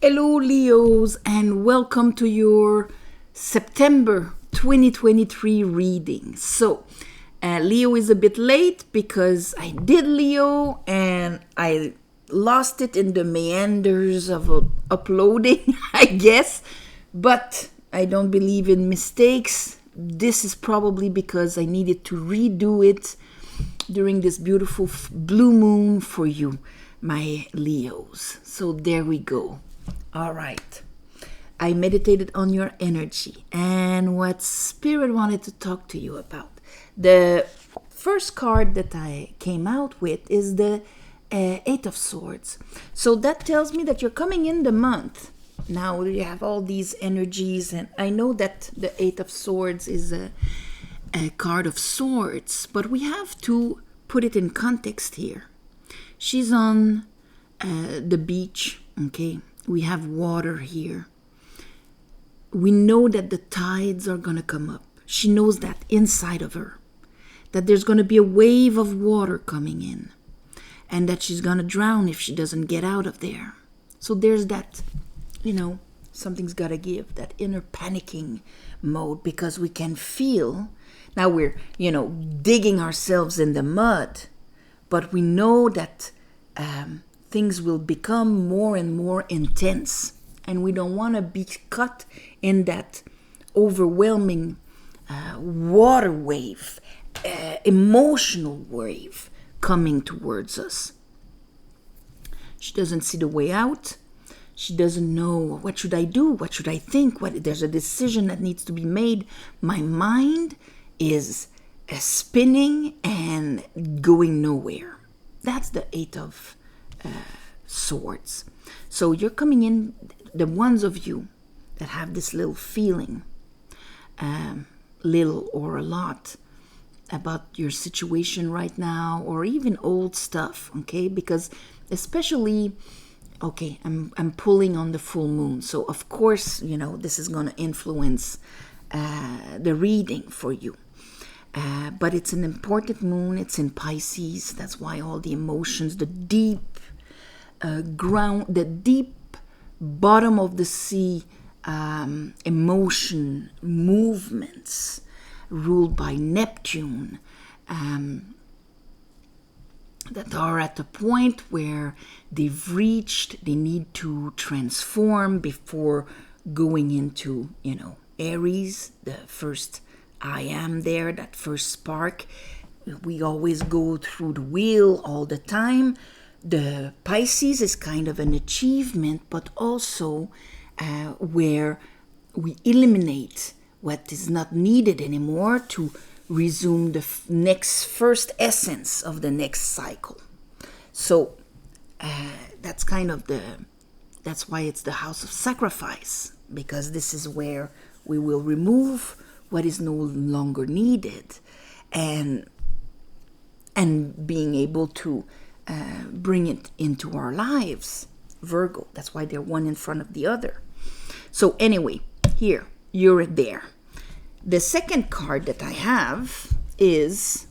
Hello, Leos, and welcome to your September 2023 reading. Leo is a bit late because I did Leo and I lost it in the meanders of uploading, I guess. But I don't believe in mistakes. This is probably because I needed to redo it during this beautiful blue moon for you, my Leos. So there we go. All right. I meditated on your energy and what Spirit wanted to talk to you about. The first card that I came out with is the Eight of Swords. So that tells me that you're coming in the month. Now you have all these energies, and I know that the Eight of Swords is a card of swords, but we have to put it in context here. She's on the beach, okay? We have water here. We know that the tides are going to come up. She knows that inside of her, that there's going to be a wave of water coming in, and that she's going to drown if she doesn't get out of there. So there's that, something's got to give, that inner panicking mode, because we can feel, now we're, digging ourselves in the mud, but we know that things will become more and more intense, and we don't want to be caught in that overwhelming water wave, emotional wave coming towards us. She doesn't see the way out. She doesn't know, what should I do? What should I think? There's a decision that needs to be made. My mind is spinning and going nowhere. That's the Eight of Swords. So you're coming in, the ones of you that have this little feeling, little or a lot, about your situation right now, or even old stuff, okay? Because especially, okay, I'm pulling on the full moon, so of course, this is going to influence the reading for you. But it's an important moon. It's in Pisces. That's why all the emotions, the deep the deep bottom of the sea emotion movements ruled by Neptune, that are at the point where they need to transform before going into, Aries, the first I am there, that first spark. We always go through the wheel all the time. The Pisces is kind of an achievement, but also where we eliminate what is not needed anymore to resume the next first essence of the next cycle. So that's kind of that's why it's the house of sacrifice, because this is where we will remove what is no longer needed, and being able to bring it into our lives. Virgo, that's why they're one in front of the other. So anyway, here, you're there. The second card that I have is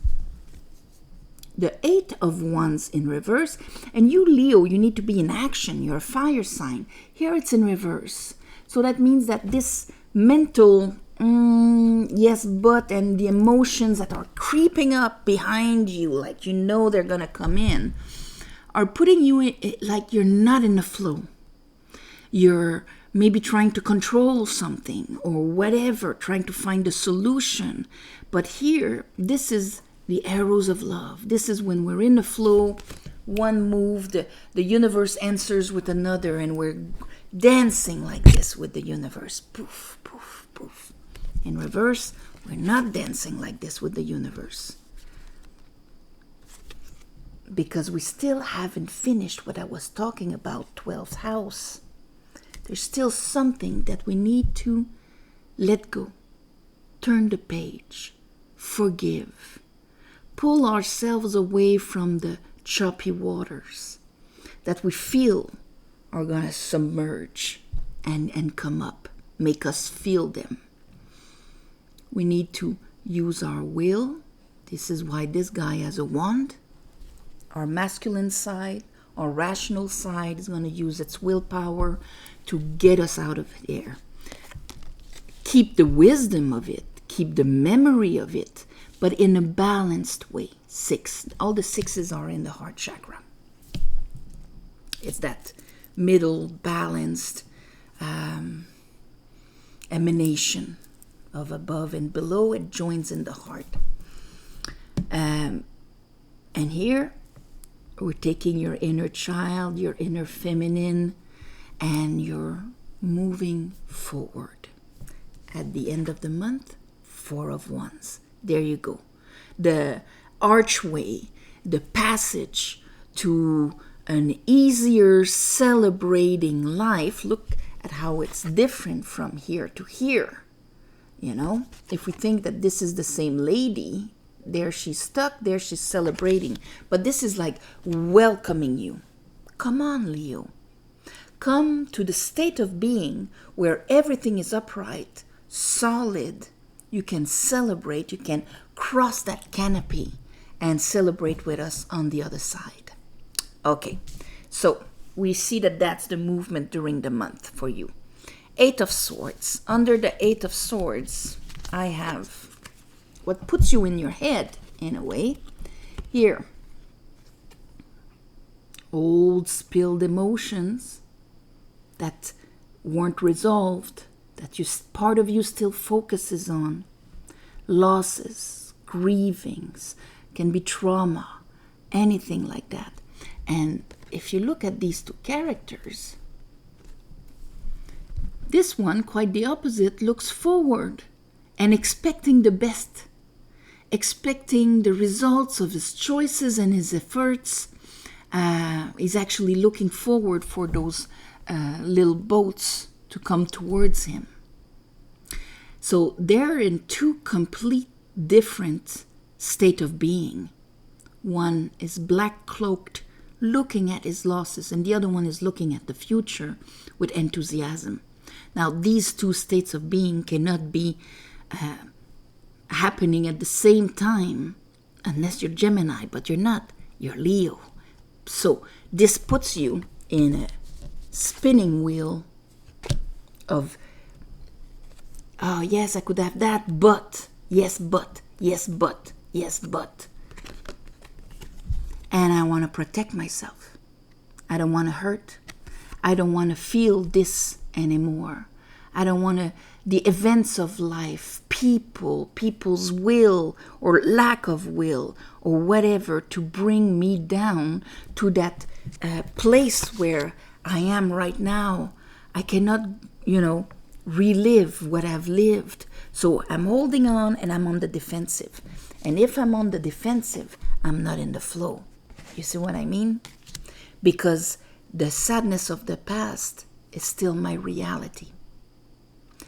the Eight of Wands in reverse. And you, Leo, you need to be in action. You're a fire sign. Here it's in reverse. So that means that this mental yes, but, and the emotions that are creeping up behind you, like they're going to come in, are putting you in, like you're not in the flow. You're maybe trying to control something or whatever, trying to find a solution. But here, this is the arrows of love. This is when we're in the flow. One move, the universe answers with another, and we're dancing like this with the universe. Poof, poof, poof. In reverse, we're not dancing like this with the universe, because we still haven't finished what I was talking about, 12th house. There's still something that we need to let go, turn the page, forgive, pull ourselves away from the choppy waters that we feel are going to submerge and come up, make us feel them. We need to use our will. This is why this guy has a wand. Our masculine side, Our rational side is going to use its willpower to get us out of there. Keep the wisdom of it, keep the memory of it, but in a balanced way. 6. All the 6s are in the heart chakra. It's that middle balanced emanation of above and below. It joins in the heart. And here we're taking your inner child, your inner feminine, and you're moving forward. At the end of the month, 4 of Wands. There you go. The archway, the passage to an easier celebrating life. Look at how it's different from here to here. You know, if we think that this is the same lady, there she's stuck, there she's celebrating. But this is like welcoming you. Come on, Leo. Come to the state of being where everything is upright, solid. You can celebrate, you can cross that canopy and celebrate with us on the other side. Okay, so we see that that's the movement during the month for you. 8 of Swords. Under the 8 of Swords, I have what puts you in your head, in a way. Here, old spilled emotions that weren't resolved, that part of you still focuses on. Losses, grievings, can be trauma, anything like that. And if you look at these 2 characters, this one, quite the opposite, looks forward and expecting the best, expecting the results of his choices and his efforts. He's actually looking forward for those little boats to come towards him. So they're in 2 complete different state of being. One is black cloaked, looking at his losses, and the other one is looking at the future with enthusiasm. Now, these 2 states of being cannot be happening at the same time unless you're Gemini, but you're not. You're Leo. So this puts you in a spinning wheel of, oh, yes, I could have that, but, yes, but, yes, but, yes, but. And I want to protect myself. I don't want to hurt. I don't want to feel this anymore. I don't want the events of life, people's will or lack of will or whatever to bring me down to that place where I am right now. I cannot, relive what I've lived. So I'm holding on and I'm on the defensive. And if I'm on the defensive, I'm not in the flow. You see what I mean? Because the sadness of the past is still my reality.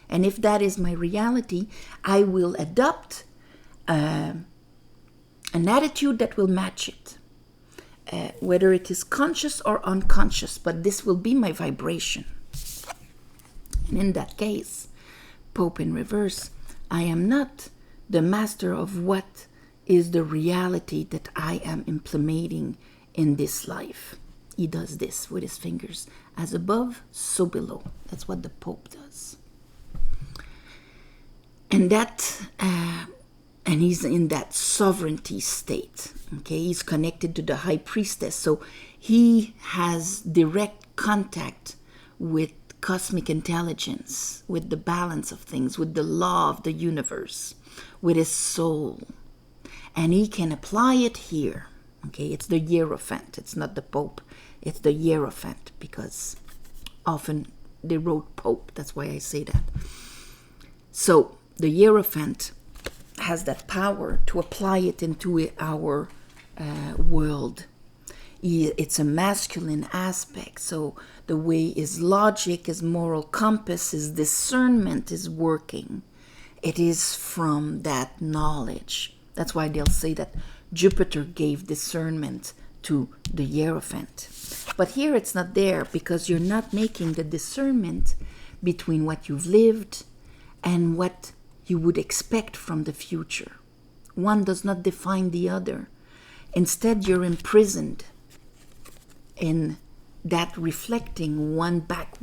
And if that is my reality, I will adopt an attitude that will match it. Whether it is conscious or unconscious, but this will be my vibration. And in that case, Pope in reverse, I am not the master of what is the reality that I am implementing in this life. He does this with his fingers. As above, so below. That's what the Pope does. And and he's in that sovereignty state. Okay, he's connected to the High Priestess. So he has direct contact with cosmic intelligence, with the balance of things, with the law of the universe, with his soul. And he can apply it here. Okay, it's the Hierophant. It's not the Pope. It's the Hierophant, because often they wrote Pope. That's why I say that. So the Hierophant has that power to apply it into our world. It's a masculine aspect. So the way his logic, his moral compass, his discernment is working, it is from that knowledge. That's why they'll say that Jupiter gave discernment to the Hierophant. But here it's not there, because you're not making the discernment between what you've lived and what you would expect from the future. One does not define the other. Instead, you're imprisoned and that reflecting one back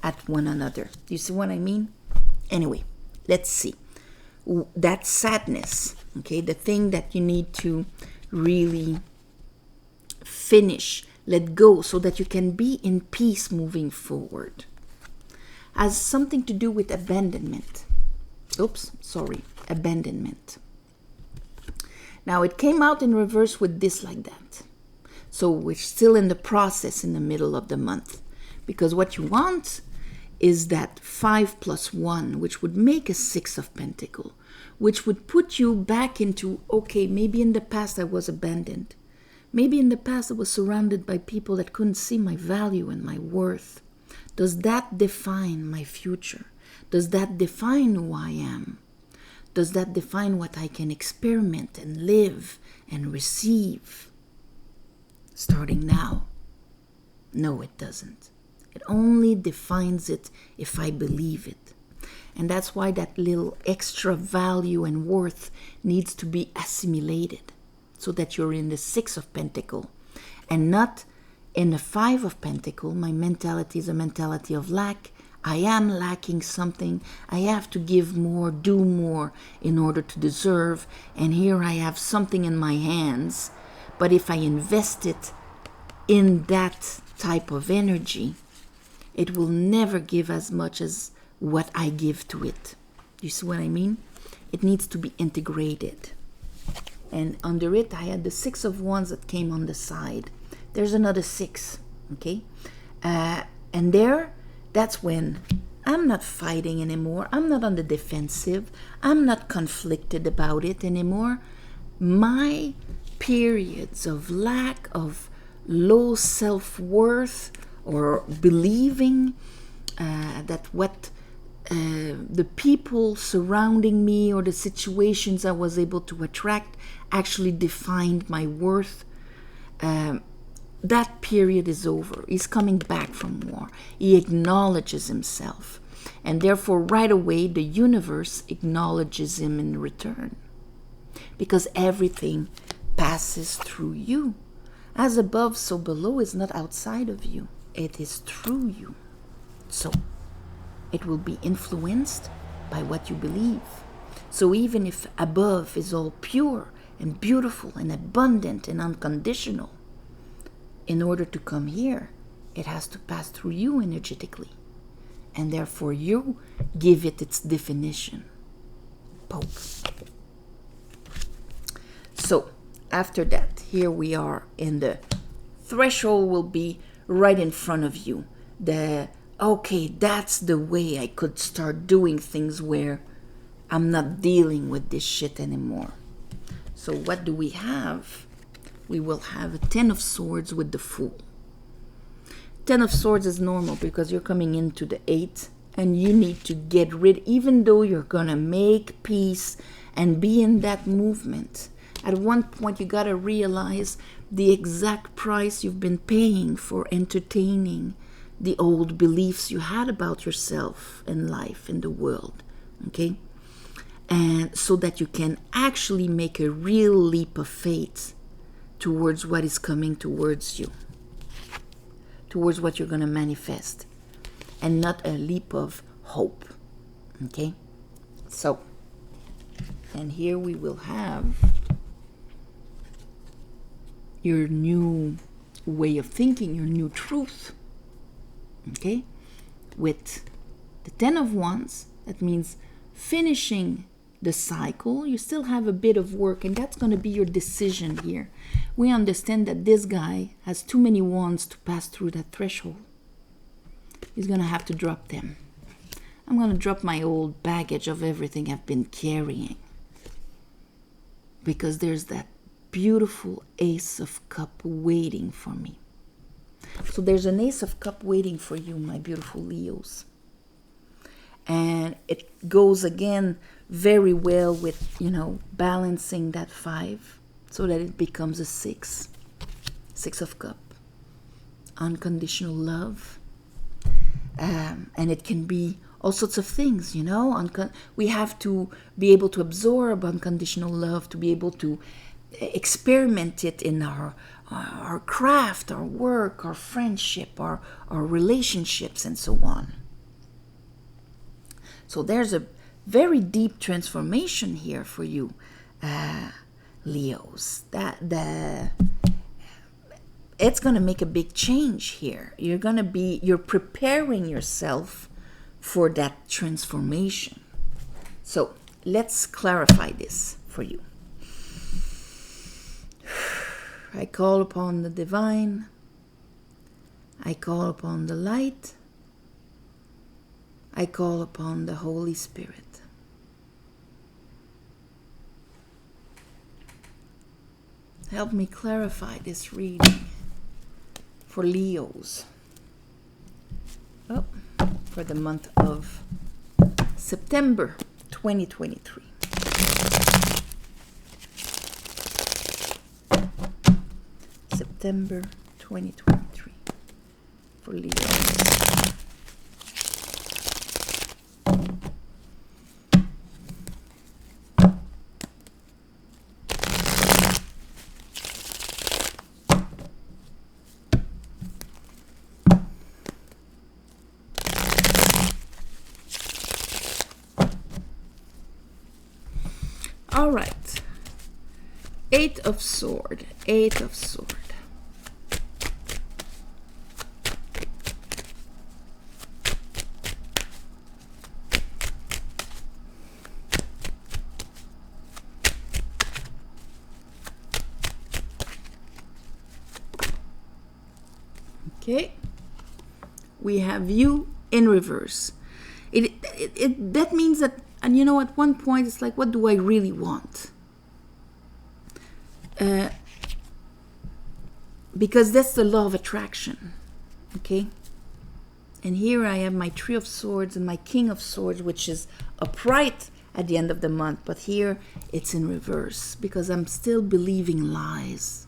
at one another. Do you see what I mean? Anyway, let's see. That sadness, okay, the thing that you need to really finish, let go, so that you can be in peace moving forward, has something to do with abandonment. Abandonment. Now it came out in reverse with this like that. So we're still in the process in the middle of the month, because what you want is that 5 plus 1, which would make a 6 of Pentacles, which would put you back into, okay, maybe in the past I was abandoned. Maybe in the past I was surrounded by people that couldn't see my value and my worth. Does that define my future? Does that define who I am? Does that define what I can experiment and live and receive starting now? No, it doesn't. It only defines it if I believe it. And that's why that little extra value and worth needs to be assimilated, so that you're in the 6 of Pentacles and not in the 5 of Pentacles. My mentality is a mentality of lack. I am lacking something. I have to give more, do more in order to deserve. And here I have something in my hands. But if I invest it in that type of energy, it will never give as much as what I give to it. You see what I mean? It needs to be integrated. And under it, I had the 6 of Wands that came on the side. There's another 6, okay? And that's when I'm not fighting anymore. I'm not on the defensive. I'm not conflicted about it anymore. My periods of lack, of low self-worth, or believing that what the people surrounding me or the situations I was able to attract actually defined my worth, that period is over. He's coming back from war. He acknowledges himself. And therefore, right away, the universe acknowledges him in return. Because everything passes through you. As above, so below is not outside of you. It is through you. So, it will be influenced by what you believe. So even if above is all pure and beautiful and abundant and unconditional, in order to come here, it has to pass through you energetically. And therefore you give it its definition. Pope. So after that, here we are in the threshold will be right in front of you. Okay, that's the way I could start doing things where I'm not dealing with this shit anymore. So what do we have? We will have a 10 of Swords with the Fool. 10 of Swords is normal because you're coming into the 8 and you need to get rid, even though you're going to make peace and be in that movement. At one point, you got to realize the exact price you've been paying for entertaining the old beliefs you had about yourself and life in the world, okay? And so that you can actually make a real leap of faith towards what is coming towards you, towards what you're going to manifest, and not a leap of hope, okay? So, and here we will have your new way of thinking, your new truth, okay? With the 10 of Wands, that means finishing the cycle. You still have a bit of work, and that's going to be your decision here. We understand that this guy has too many wands to pass through that threshold. He's going to have to drop them. I'm going to drop my old baggage of everything I've been carrying, because there's that beautiful Ace of Cups waiting for me. So there's an Ace of Cups waiting for you, my beautiful Leos. And it goes again very well with, balancing that 5 so that it becomes a 6. 6 of Cups. Unconditional love. And it can be all sorts of things, we have to be able to absorb unconditional love, to be able to experiment it in our our craft, our work, our friendship, our relationships, and so on. So there's a very deep transformation here for you, Leos. It's going to make a big change here. You're preparing yourself for that transformation. So let's clarify this for you. I call upon the divine. I call upon the light. I call upon the Holy Spirit. Help me clarify this reading for Leos. For the month of September 2023. September 2023 for Leos. All right. Eight of Swords. Okay. We have you in reverse. That means that, and you know, at one point it's like, what do I really want? Because that's the law of attraction. Okay? And here I have my Three of Swords and my King of Swords, which is upright at the end of the month. But here it's in reverse because I'm still believing lies.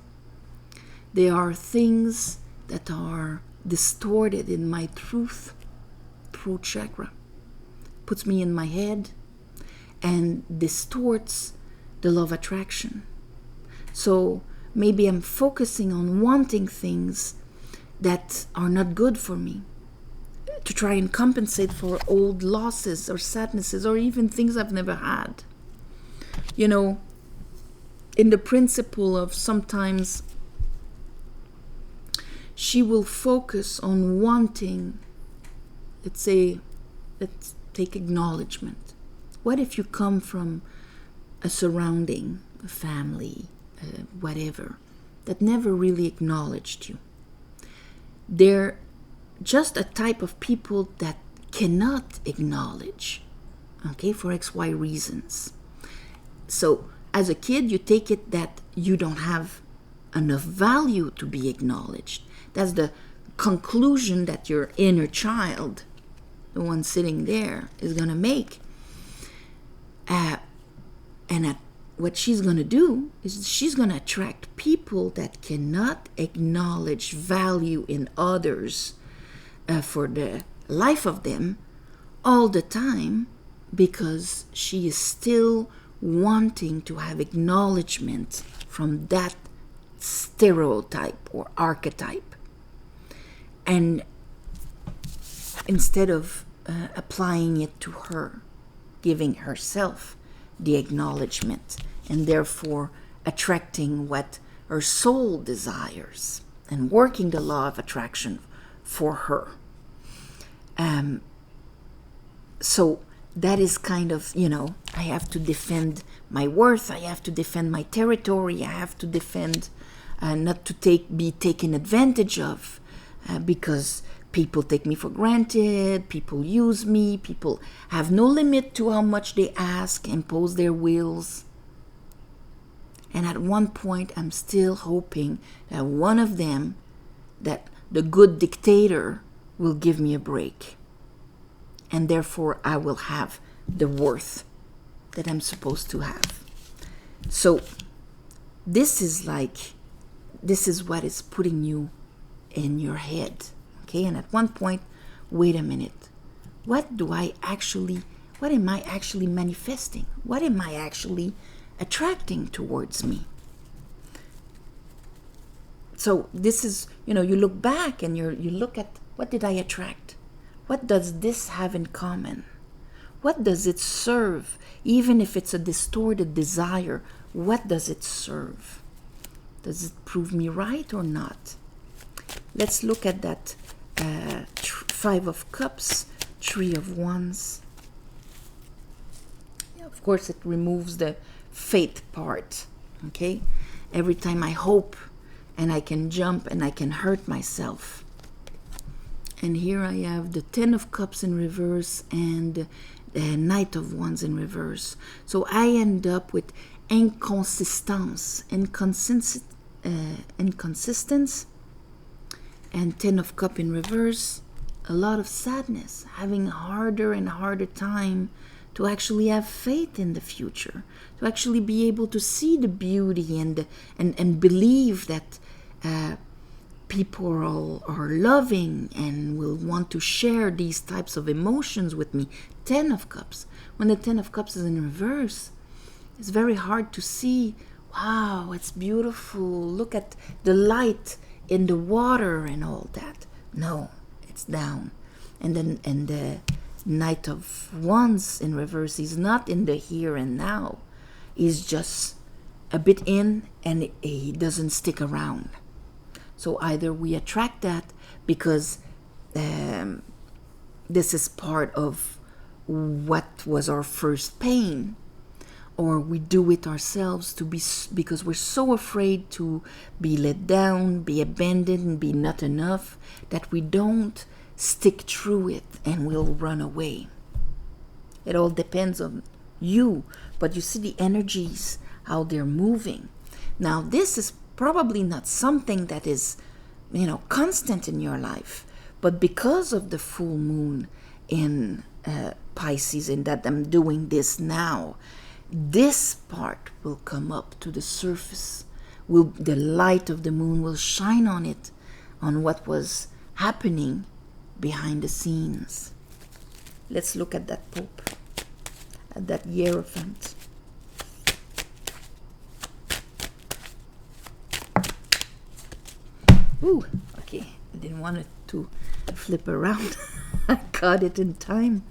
There are things that are distorted in my throat chakra. Puts me in my head and distorts the law of attraction. So maybe I'm focusing on wanting things that are not good for me to try and compensate for old losses or sadnesses or even things I've never had. You know, in the principle of sometimes she will focus on wanting, let's take acknowledgement. What if you come from a surrounding, a family, whatever, that never really acknowledged you? They're just a type of people that cannot acknowledge, okay, for XY reasons. So as a kid, you take it that you don't have enough value to be acknowledged. That's the conclusion that your inner child, the one sitting there, is going to make. What she's going to do is she's going to attract people that cannot acknowledge value in others for the life of them all the time, because she is still wanting to have acknowledgement from that stereotype or archetype. And instead of applying it to her, giving herself the acknowledgement, and therefore attracting what her soul desires and working the law of attraction for her. So that is kind of, you know, I have to defend my worth, I have to defend my territory, I have to defend not to be taken advantage of, because people take me for granted, people use me, people have no limit to how much they ask, impose their wills. And at one point, I'm still hoping that one of them, that the good dictator, will give me a break. And therefore, I will have the worth that I'm supposed to have. So, this is what is putting you in your head. Okay, and at one point, wait a minute. What am I actually manifesting? What am I actually attracting towards me? So this is, you look back and you look at, what did I attract? What does this have in common? What does it serve? Even if it's a distorted desire, what does it serve? Does it prove me right or not? Let's look at that Five of Cups, Three of Wands. Of course, it removes the faith part, okay? Every time I hope and I can jump and I can hurt myself. And here I have the Ten of Cups in reverse and the Knight of Wands in reverse. So I end up with inconsistence, inconsistence, and Ten of Cups in reverse. A lot of sadness, having a harder and harder time to actually have faith in the future, to actually be able to see the beauty and believe that people are loving and will want to share these types of emotions with me. Ten of Cups. When the Ten of Cups is in reverse, it's very hard to see, wow, it's beautiful, look at the light in the water and all that. No, it's down. And the Knight of Wands in reverse is not in the here and now. He's just a bit in and he doesn't stick around. So either we attract that because this is part of what was our first pain, or we do it ourselves because we're so afraid to be let down, be abandoned, be not enough, that we don't stick through it and we'll run away. It all depends on you, but you see the energies, how they're moving. Now, this is probably not something that is, constant in your life, but because of the full moon in Pisces, and that I'm doing this now, this part will come up to the surface. The light of the moon will shine on it, on what was happening behind the scenes. Let's look at that Pope, at that Hierophant. Ooh, okay, I didn't want it to flip around. I caught it in time.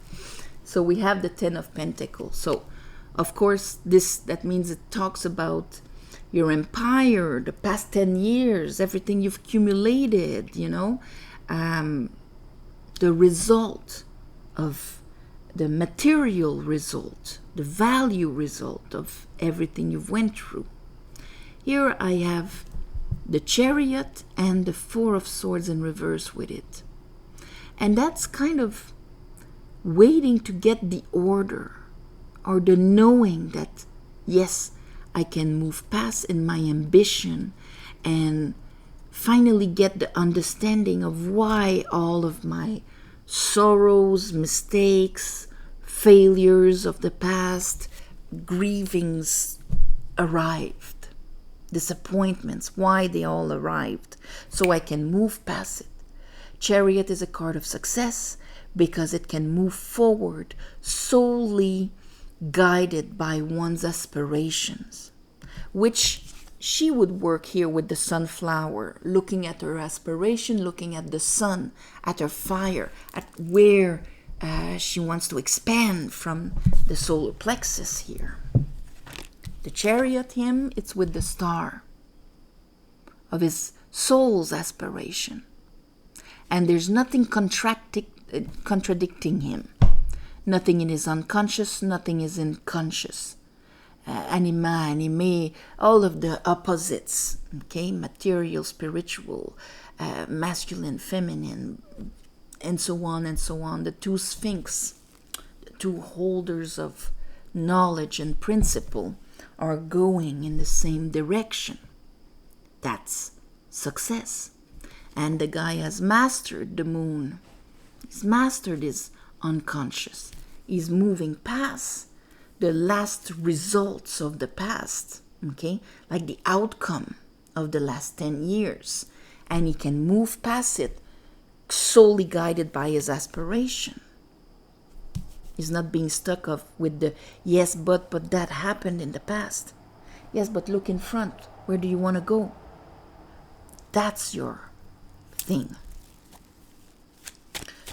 So we have the Ten of Pentacles. So, of course, that means it talks about your empire, the past 10 years, everything you've accumulated, the result of the material result, the value result of everything you've went through. Here I have the Chariot and the Four of Swords in reverse with it. And that's kind of waiting to get the order or the knowing that, yes, I can move past in my ambition and finally get the understanding of why all of my sorrows, mistakes, failures of the past, grievings arrived, disappointments, why they all arrived, so I can move past it. Chariot is a card of success because it can move forward solely guided by one's aspirations, which she would work here with the sunflower, looking at her aspiration, looking at the sun, at her fire, at where she wants to expand from the solar plexus here. The Chariot hymn, it's with the star of his soul's aspiration. And there's nothing contradicting him. Nothing in his unconscious, nothing is in conscious. Anima, anime, all of the opposites, okay? Material, spiritual, masculine, feminine, and so on and so on. The two sphinx, the two holders of knowledge and principle are going in the same direction. That's success. And the guy has mastered the moon. He's mastered his unconscious. He's moving past the last results of the past, okay? Like the outcome of the last 10 years. And he can move past it solely guided by his aspiration. He's not being stuck with the, yes, but that happened in the past. Yes, but look in front. Where do you want to go? That's your thing.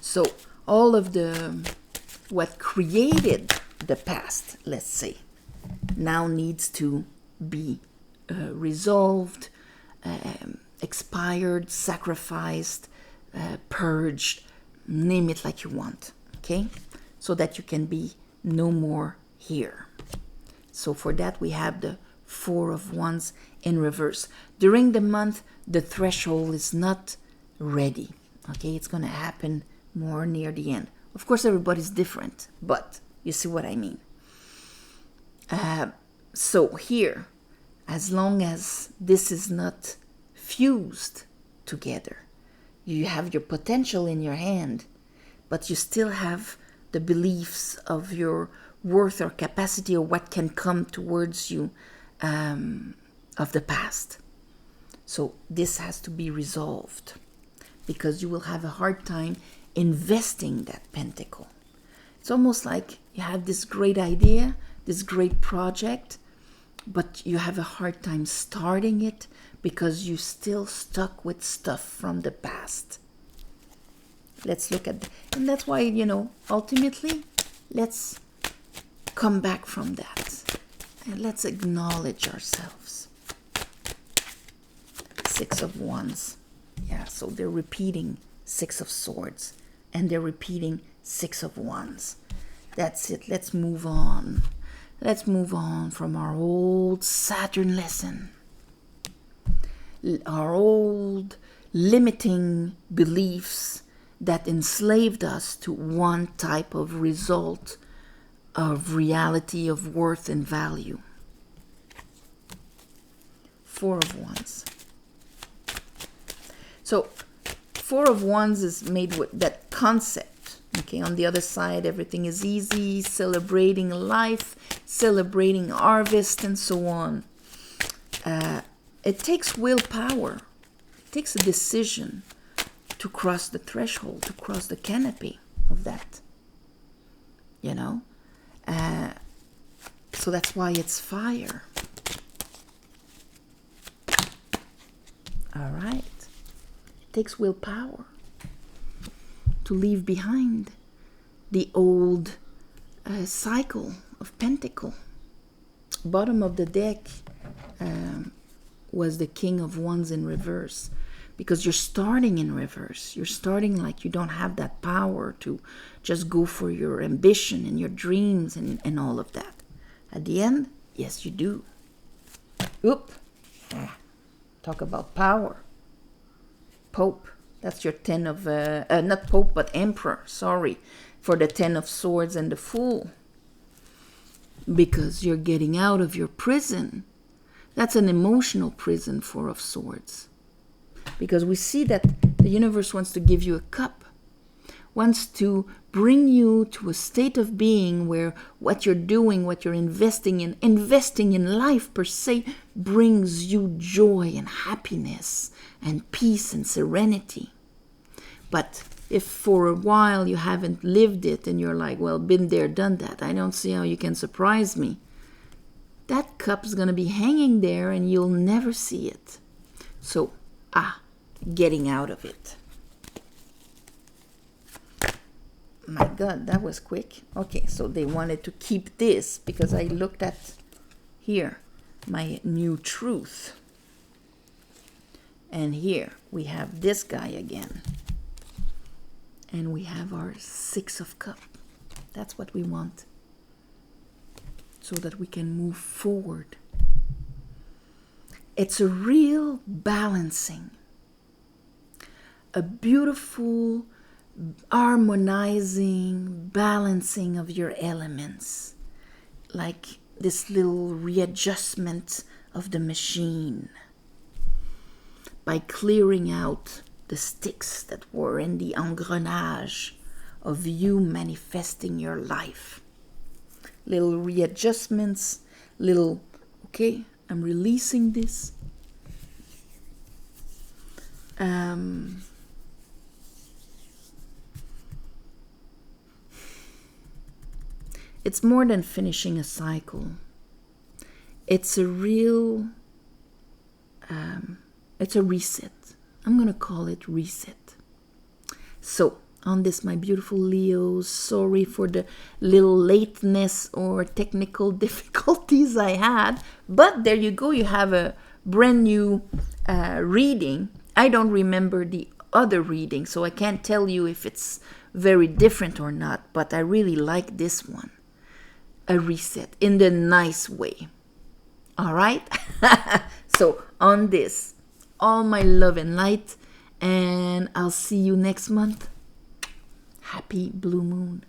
So all of what created the past, let's say, now needs to be resolved, expired, sacrificed, purged, name it like you want, okay? So that you can be no more here. So for that we have the Four of Wands in reverse. During the month, the threshold is not ready, okay? It's going to happen more near the end. Of course, everybody's different, but you see what I mean. So here, as long as this is not fused together, you have your potential in your hand, but you still have the beliefs of your worth or capacity or what can come towards you of the past. So this has to be resolved, because you will have a hard time investing that pentacle. It's almost like you have this great idea, this great project, but you have a hard time starting it because you're still stuck with stuff from the past. Let's look at that. And that's why, ultimately, let's come back from that. And let's acknowledge ourselves. Six of Wands. Yeah, so they're repeating Six of Swords. And they're repeating Six of Wands. That's it. Let's move on. Let's move on from our old Saturn lesson. Our old limiting beliefs that enslaved us to one type of result of reality, of worth and value. Four of Wands. So, Four of Wands is made with that concept. Okay, on the other side, everything is easy, celebrating life, celebrating harvest, and so on. It takes willpower. It takes a decision to cross the threshold, to cross the canopy of that. So that's why it's fire. All right. It takes willpower to leave behind the old cycle of pentacle. Bottom of the deck was the King of Wands in reverse, because you're starting in reverse. You're starting like you don't have that power to just go for your ambition and your dreams and all of that. At the end, yes, you do. Oop. Talk about power. Pope. That's your 10 of, not Pope, but Emperor. Sorry. For the 10 of Swords and the Fool. Because you're getting out of your prison. That's an emotional prison, Four of Swords. Because we see that the universe wants to give you a cup. Wants to bring you to a state of being where what you're doing, what you're investing in life per se, brings you joy and happiness and peace and serenity. But if for a while you haven't lived it and you're like, well, been there, done that, I don't see how you can surprise me, that cup's going to be hanging there and you'll never see it. So, getting out of it. My God, that was quick. Okay, so they wanted to keep this because I looked at here, my new truth. And here we have this guy again. And we have our Six of Cups. That's what we want. So that we can move forward. It's a real balancing. A beautiful harmonizing, balancing of your elements. Like this little readjustment of the machine. By clearing out the sticks that were in the engrenage of you manifesting your life. Little readjustments, okay, I'm releasing this. It's more than finishing a cycle. It's a real, it's a reset. I'm going to call it reset. So, on this, my beautiful Leos, sorry for the little lateness or technical difficulties I had. But there you go. You have a brand new reading. I don't remember the other reading, so I can't tell you if it's very different or not. But I really like this one. A reset in the nice way. All right? So, on this, all my love and light. And I'll see you next month. Happy Blue Moon.